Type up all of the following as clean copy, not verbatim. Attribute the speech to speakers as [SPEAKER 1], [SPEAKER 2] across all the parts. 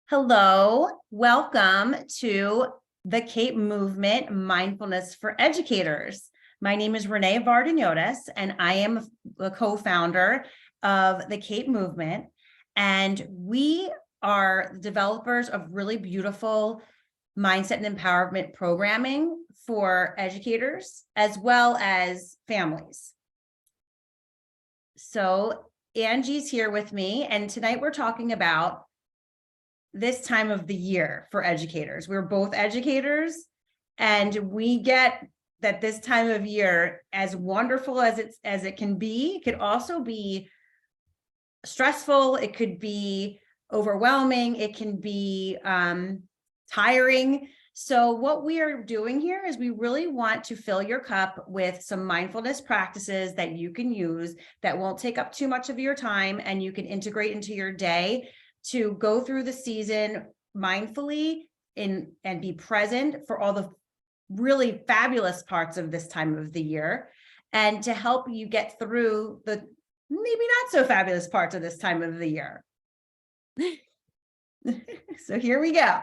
[SPEAKER 1] Hello, welcome to the C.A.P.E movement, Mindfulness for Educators. My name is Renee Vardignotis, and I am the co-founder of the C.A.P.E movement. And we are developers of really beautiful mindset and empowerment programming for educators as well as families. So Angie's here with me, and tonight we're talking about this time of the year for educators. We're both educators, and we get that this time of year, as wonderful as it can be, it could also be stressful. It could be overwhelming. It can be tiring. So what we are doing here is we really want to fill your cup with some mindfulness practices that you can use that won't take up too much of your time, and you can integrate into your day to go through the season mindfully and be present for all the really fabulous parts of this time of the year, and to help you get through the maybe not so fabulous parts of this time of the year. So here we go.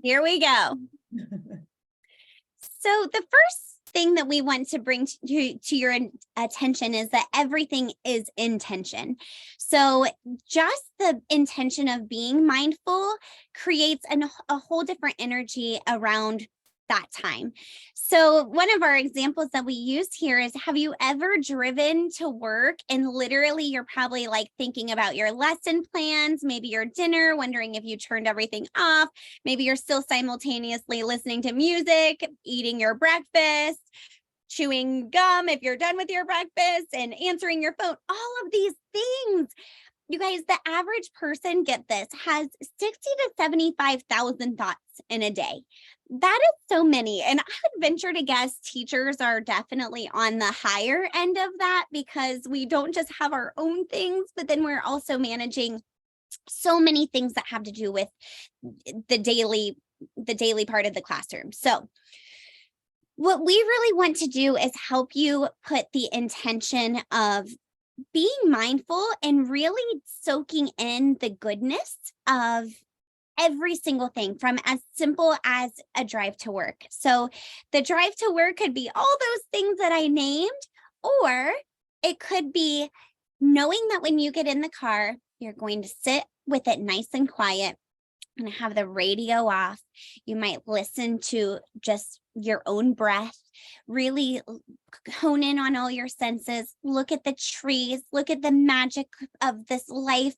[SPEAKER 2] Here we go. So the first thing that we want to bring to your attention is that everything is intention. So just the intention of being mindful creates a whole different energy around that time. So one of our examples that we use here is, have you ever driven to work and literally you're probably like thinking about your lesson plans, maybe your dinner, wondering if you turned everything off. Maybe you're still simultaneously listening to music, eating your breakfast, chewing gum if you're done with your breakfast, and answering your phone, all of these things. You guys, the average person, get this, has 60 to 75,000 thoughts in a day. That is so many. And I would venture to guess teachers are definitely on the higher end of that, because we don't just have our own things, but then we're also managing so many things that have to do with the daily part of the classroom. So what we really want to do is help you put the intention of being mindful and really soaking in the goodness of every single thing, from as simple as a drive to work. So the drive to work could be all those things that I named, or it could be knowing that when you get in the car, you're going to sit with it nice and quiet and have the radio off. You might listen to just your own breath, really hone in on all your senses, look at the trees, look at the magic of this life,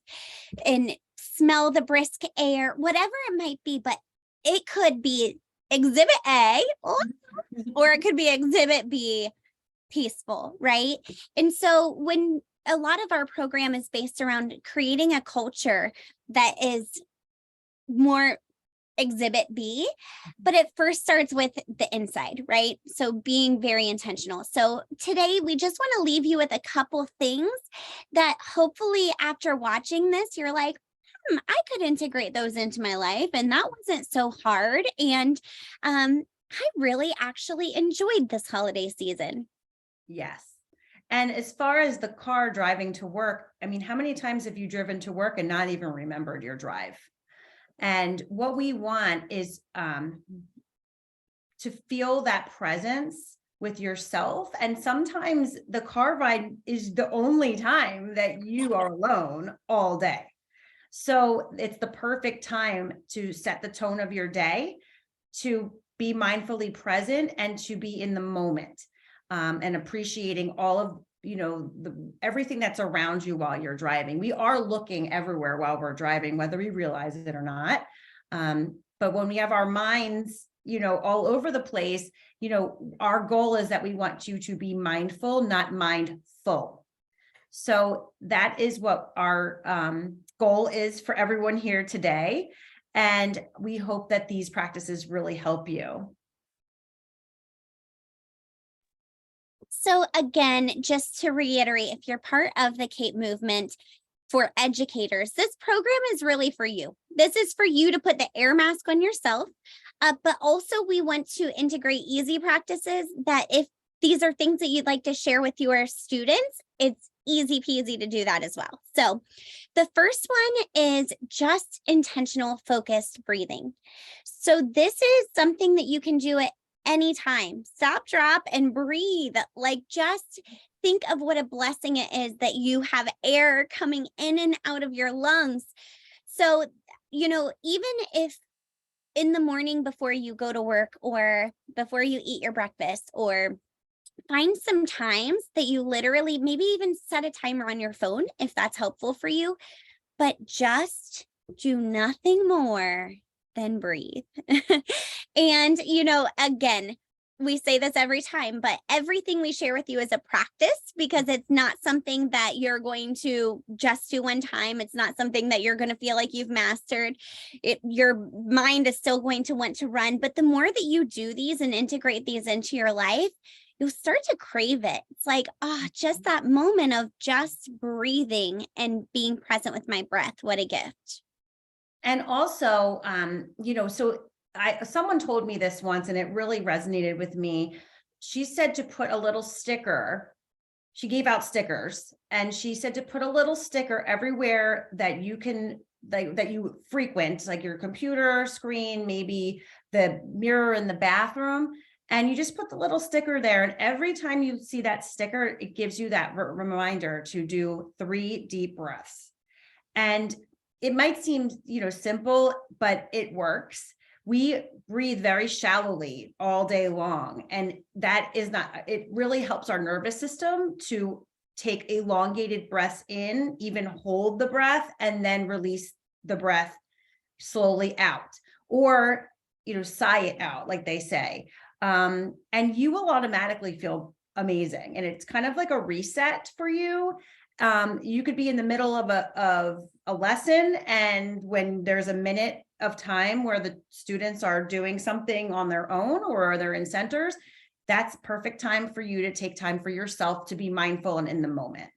[SPEAKER 2] and smell the brisk air, whatever it might be. But it could be exhibit A, or it could be exhibit B, peaceful, right? And so when a lot of our program is based around creating a culture that is more exhibit B, but it first starts with the inside, right? So being very intentional. So today we just want to leave you with a couple things that hopefully after watching this, you're like, I could integrate those into my life, and that wasn't so hard. And I really actually enjoyed this holiday season.
[SPEAKER 1] Yes. And as far as the car driving to work, I mean, how many times have you driven to work and not even remembered your drive? And what we want is to feel that presence with yourself. And sometimes the car ride is the only time that you are alone all day. So it's the perfect time to set the tone of your day, to be mindfully present, and to be in the moment, and appreciating all of everything that's around you while you're driving. We are looking everywhere while we're driving, whether we realize it or not. But when we have our minds, all over the place, our goal is that we want you to be mindful, not mindful. So that is what our goal is for everyone here today. And we hope that these practices really help you.
[SPEAKER 2] So again, just to reiterate, if you're part of the C.A.P.E movement for educators, this program is really for you. This is for you to put the air mask on yourself, but also we want to integrate easy practices that if these are things that you'd like to share with your students, it's easy peasy to do that as well. So the first one is just intentional focused breathing. So this is something that you can do at any time. Stop, drop, and breathe. Like, just think of what a blessing it is that you have air coming in and out of your lungs. So, even if in the morning before you go to work or before you eat your breakfast, or find some times that you literally maybe even set a timer on your phone if that's helpful for you, but just do nothing more than breathe. And, again, we say this every time, but everything we share with you is a practice, because it's not something that you're going to just do one time. It's not something that you're going to feel like you've mastered. Your mind is still going to want to run. But the more that you do these and integrate these into your life, you'll start to crave it. It's like, just that moment of just breathing and being present with my breath. What a gift.
[SPEAKER 1] And also, so someone told me this once and it really resonated with me. She said to put a little sticker. She gave out stickers, and she said to put a little sticker everywhere that you can, that you frequent, like your computer screen, maybe the mirror in the bathroom. And you just put the little sticker there. And every time you see that sticker, it gives you that reminder to do 3 deep breaths. And it might seem, simple, but it works. We breathe very shallowly all day long. And that is not, it really helps our nervous system to take elongated breaths in, even hold the breath, and then release the breath slowly out, or, sigh it out, like they say. And you will automatically feel amazing. And it's kind of like a reset for you. You could be in the middle of a lesson, and when there's a minute of time where the students are doing something on their own or they're in centers, that's perfect time for you to take time for yourself to be mindful and in the moment.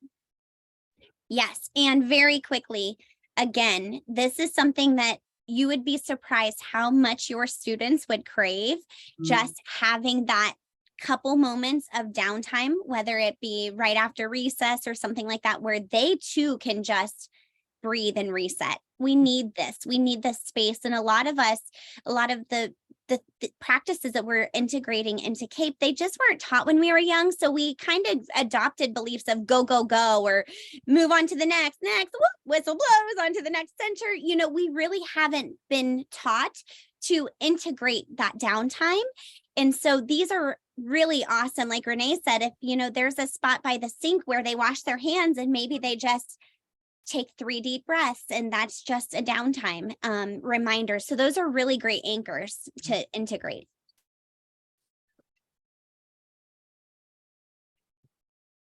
[SPEAKER 2] Yes. And very quickly, again, this is something that you would be surprised how much your students would crave, just having that couple moments of downtime, whether it be right after recess or something like that, where they too can just breathe and reset. We need this. We need this space. And a lot of the practices that we're integrating into C.A.P.E, they just weren't taught when we were young. So we kind of adopted beliefs of go, go, go, or move on to the next, whistle blows on to the next center. We really haven't been taught to integrate that downtime. And so these are really awesome. Like Renee said, if, there's a spot by the sink where they wash their hands and maybe they just take 3 deep breaths, and that's just a downtime reminder. So those are really great anchors to integrate.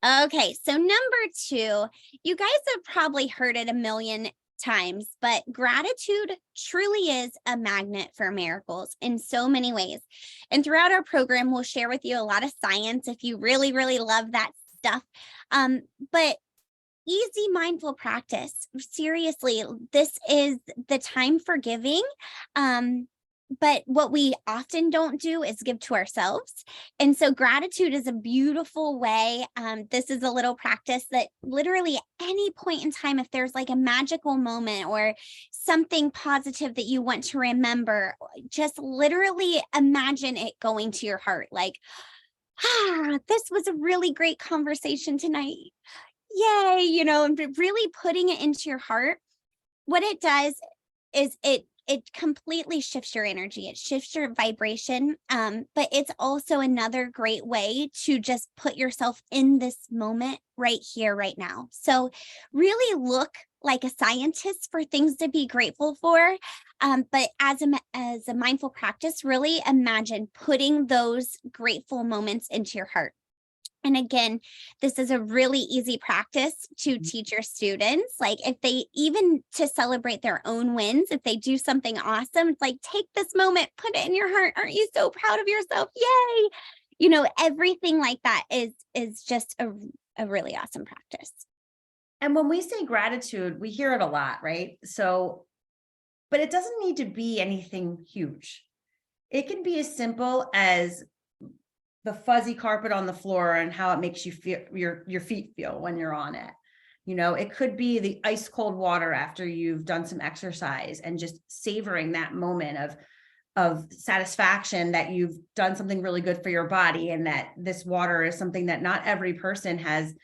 [SPEAKER 2] Okay, so number 2, you guys have probably heard it a million times, but gratitude truly is a magnet for miracles in so many ways. And throughout our program, we'll share with you a lot of science if you really, really love that stuff. But easy mindful practice. Seriously, this is the time for giving. But what we often don't do is give to ourselves. And so gratitude is a beautiful way. This is a little practice that literally any point in time, if there's like a magical moment or something positive that you want to remember, just literally imagine it going to your heart. Like, this was a really great conversation tonight. Yay, and really putting it into your heart. What it does is it completely shifts your energy. It shifts your vibration. But it's also another great way to just put yourself in this moment right here, right now. So really look like a scientist for things to be grateful for. But as a mindful practice, really imagine putting those grateful moments into your heart. And again, this is a really easy practice to teach your students. Like if they even to celebrate their own wins, if they do something awesome, it's like, take this moment, put it in your heart. Aren't you so proud of yourself? Yay. Everything like that is just a really awesome practice.
[SPEAKER 1] And when we say gratitude, we hear it a lot, right? So, but it doesn't need to be anything huge. It can be as simple as the fuzzy carpet on the floor and how it makes you feel, your feet feel when you're on it. You know, it could be the ice cold water after you've done some exercise and just savoring that moment of satisfaction that you've done something really good for your body, and that this water is something that not every person has,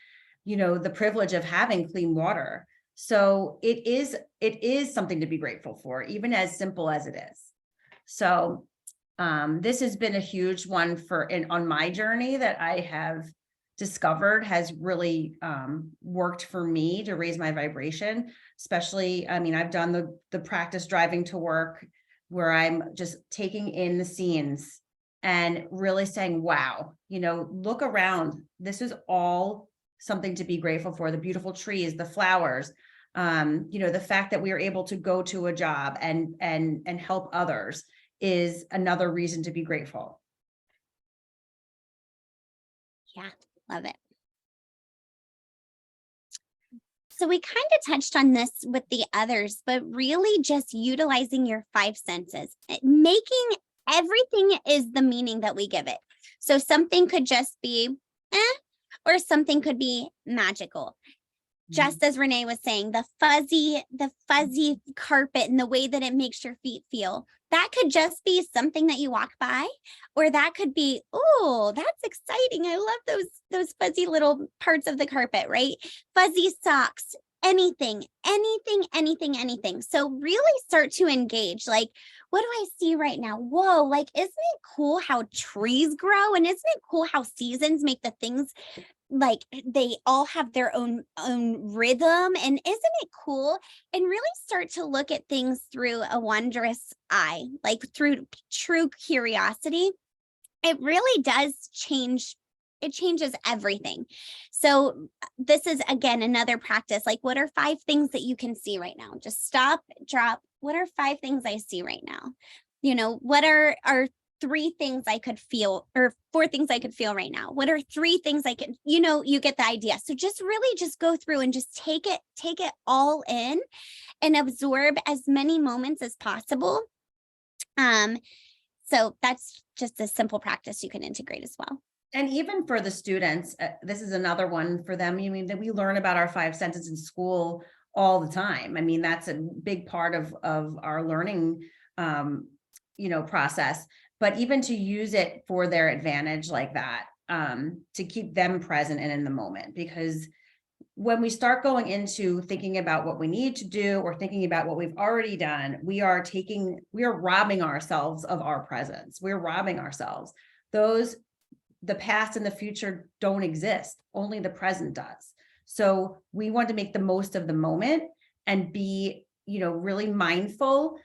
[SPEAKER 1] you know, the privilege of having clean water. So it is something to be grateful for, even as simple as it is. So this has been a huge one on my journey that I have discovered has really worked for me to raise my vibration. Especially, I mean, I've done the practice driving to work, where I'm just taking in the scenes and really saying, wow, you know, look around. This is all something to be grateful for. The beautiful trees, the flowers, you know, the fact that we are able to go to a job and help others is another reason to be grateful.
[SPEAKER 2] Yeah, love it. So we kind of touched on this with the others, but really just utilizing your five senses, making everything is the meaning that we give it. So something could just be or something could be magical. Just as Renee was saying, the fuzzy carpet and the way that it makes your feet feel, that could just be something that you walk by, or that could be, oh, that's exciting. I love those fuzzy little parts of the carpet, right? Fuzzy socks, anything. So really start to engage. Like, what do I see right now? Whoa, like, isn't it cool how trees grow? And isn't it cool how seasons make the things like they all have their own rhythm? And isn't it cool? And really start to look at things through a wondrous eye, like through true curiosity. It really does change. It changes everything. So this is, again, another practice. Like, what are 5 things that you can see right now? Just stop, drop. What are 5 things I see right now? You know, what are 3 things I could feel, or 4 things I could feel right now? What are 3 things I can, you know, you get the idea. So just really just go through and just take it all in and absorb as many moments as possible. So that's just a simple practice you can integrate as well.
[SPEAKER 1] And even for the students, this is another one for them. I mean, that we learn about our 5 senses in school all the time. I mean, that's a big part of our learning, you know, process. But even to use it for their advantage like that, to keep them present and in the moment. Because when we start going into thinking about what we need to do, or thinking about what we've already done, we are robbing ourselves of our presence. We're robbing ourselves. The past and the future don't exist. Only the present does. So we want to make the most of the moment and be, you know, really mindful,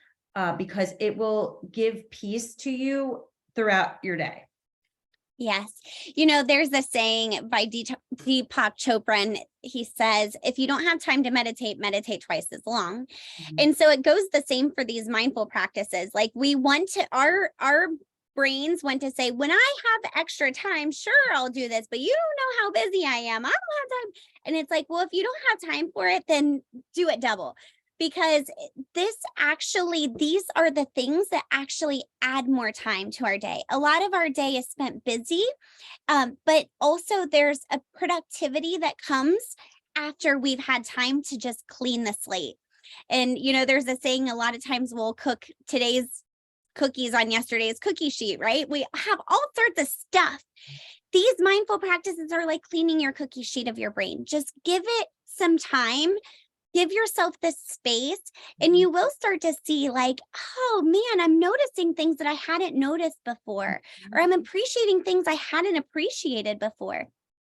[SPEAKER 1] because it will give peace to you throughout your day.
[SPEAKER 2] Yes. You know, there's a saying by Deepak Chopra, and he says, if you don't have time to meditate, meditate twice as long. And so it goes the same for these mindful practices. Like, we want to, our brains want to say, when I have extra time, sure, I'll do this, but you don't know how busy I am. I don't have time. And it's like, well, if you don't have time for it, then do it double. Because these are the things that actually add more time to our day. A lot of our day is spent busy, but also there's a productivity that comes after we've had time to just clean the slate. And, you know, there's a saying, a lot of times we'll cook today's cookies on yesterday's cookie sheet, right? We have all sorts of stuff. These mindful practices are like cleaning your cookie sheet of your brain. Just give it some time. Give yourself this space, and you will start to see, like, oh man, I'm noticing things that I hadn't noticed before, or I'm appreciating things I hadn't appreciated before.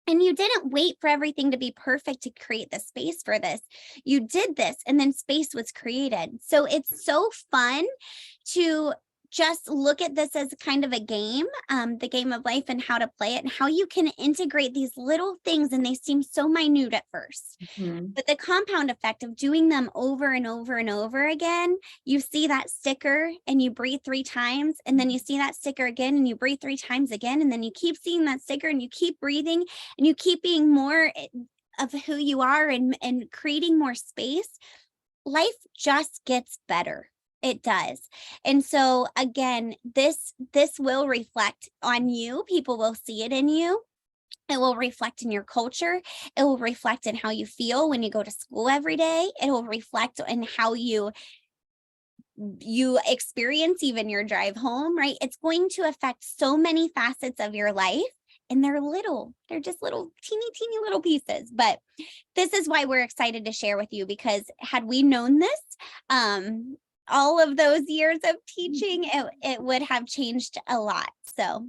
[SPEAKER 2] And you didn't wait for everything to be perfect to create the space for this. You did this, and then space was created. So it's so fun to just look at this as kind of a game, the game of life, and how to play it, and how you can integrate these little things. And they seem so minute at first, but the compound effect of doing them over and over and over again, you see that sticker and you breathe 3 times, and then you see that sticker again and you breathe 3 times again, and then you keep seeing that sticker and you keep breathing and you keep being more of who you are, and creating more space. Life just gets better. It does. And so again, this will reflect on you. People will see it in you. It will reflect in your culture. It will reflect in how you feel when you go to school every day. It will reflect in how you experience even your drive home, right? It's going to affect so many facets of your life. And they're just little teeny little pieces. But this is why we're excited to share with you, because had we known this, all of those years of teaching, it would have changed a lot. So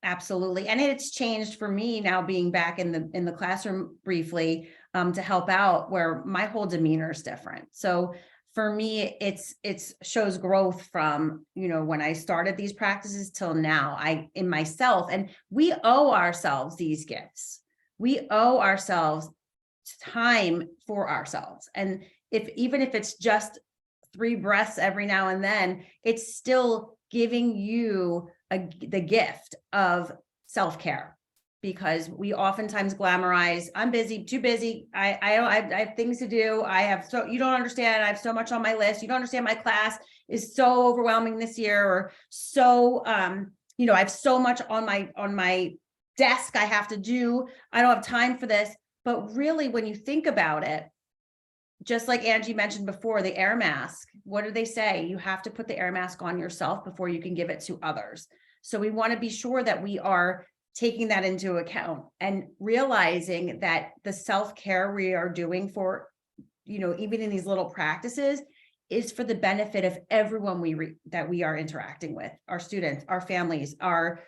[SPEAKER 1] Absolutely. And it's changed for me now being back in the classroom briefly, to help out, where my whole demeanor is different. So for me, it's shows growth from, when I started these practices till now, in myself, and we owe ourselves these gifts. We owe ourselves time for ourselves. And even if it's just 3 breaths every now and then, it's still giving you the gift of self-care, because we oftentimes glamorize, I'm busy, too busy. I have things to do. You don't understand. I have so much on my list. You don't understand. My class is so overwhelming this year, or so, I have so much on my desk I have to do. I don't have time for this. But really, when you think about it, just like Angie mentioned before, the air mask, what do they say? You have to put the air mask on yourself before you can give it to others. So we want to be sure that we are taking that into account and realizing that the self-care we are doing for, even in these little practices, is for the benefit of everyone that we are interacting with, our students, our families, our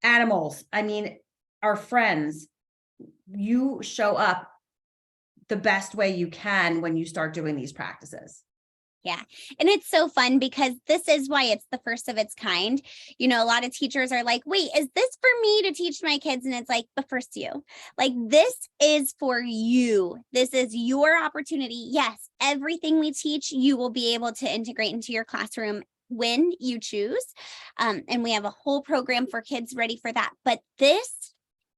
[SPEAKER 1] animals, our friends. You show up the best way you can when you start doing these practices.
[SPEAKER 2] Yeah. And it's so fun because this is why it's the first of its kind. A lot of teachers are like, wait, is this for me to teach my kids? And it's like, but first you, like, this is for you. This is your opportunity. Yes. Everything we teach, you will be able to integrate into your classroom when you choose. And we have a whole program for kids ready for that. But this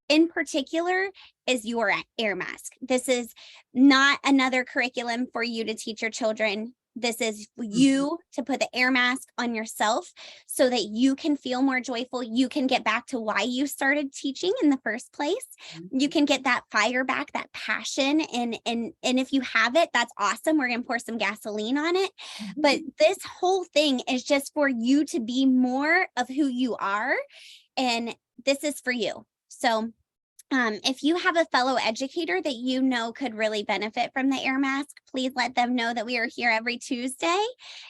[SPEAKER 2] in particular is your air mask. This is not another curriculum for you to teach your children. This is you to put the air mask on yourself so that you can feel more joyful. You can get back to why you started teaching in the first place. You can get that fire back, that passion. And if you have it, that's awesome. We're going to pour some gasoline on it. But this whole thing is just for you to be more of who you are. And this is for you. So if you have a fellow educator that could really benefit from the air mask, please let them know that we are here every Tuesday,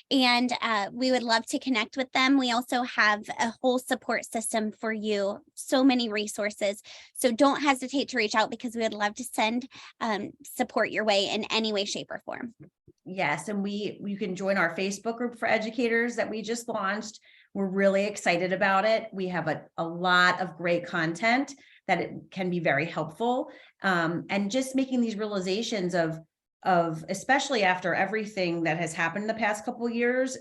[SPEAKER 2] and we would love to connect with them. We also have a whole support system for you, so many resources. So don't hesitate to reach out, because we would love to send support your way in any way, shape, or form.
[SPEAKER 1] Yes, and you can join our Facebook group for educators that we just launched. We're really excited about it. We have a lot of great content that it can be very helpful. And just making these realizations of especially after everything that has happened in the past couple of years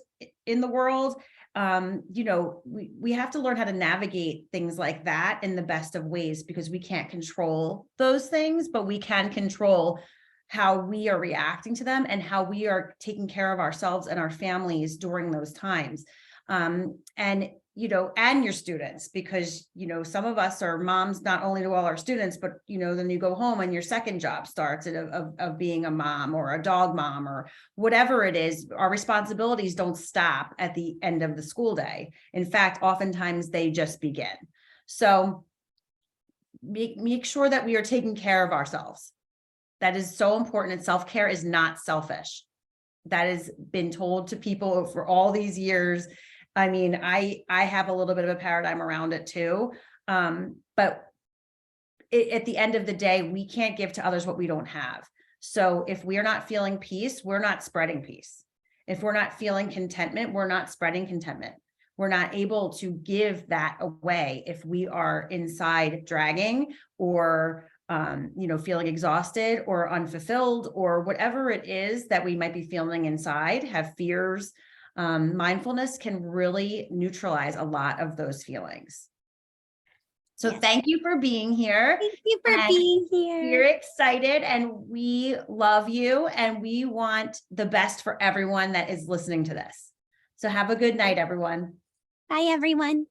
[SPEAKER 1] in the world, we have to learn how to navigate things like that in the best of ways, because we can't control those things, but we can control how we are reacting to them and how we are taking care of ourselves and our families during those times. And your students, because, some of us are moms, not only to all our students, but, then you go home and your second job starts of being a mom or a dog mom or whatever it is. Our responsibilities don't stop at the end of the school day. In fact, oftentimes they just begin. So make sure that we are taking care of ourselves. That is so important. And self-care is not selfish. That has been told to people for all these years. I have a little bit of a paradigm around it too. But at the end of the day, we can't give to others what we don't have. So if we are not feeling peace, we're not spreading peace. If we're not feeling contentment, we're not spreading contentment. We're not able to give that away if we are inside dragging or feeling exhausted or unfulfilled or whatever it is that we might be feeling inside, have fears. Mindfulness can really neutralize a lot of those feelings. So yes. Thank you for being here.
[SPEAKER 2] Thank you for being here.
[SPEAKER 1] We're excited and we love you, and we want the best for everyone that is listening to this. So have a good night, everyone.
[SPEAKER 2] Bye, everyone.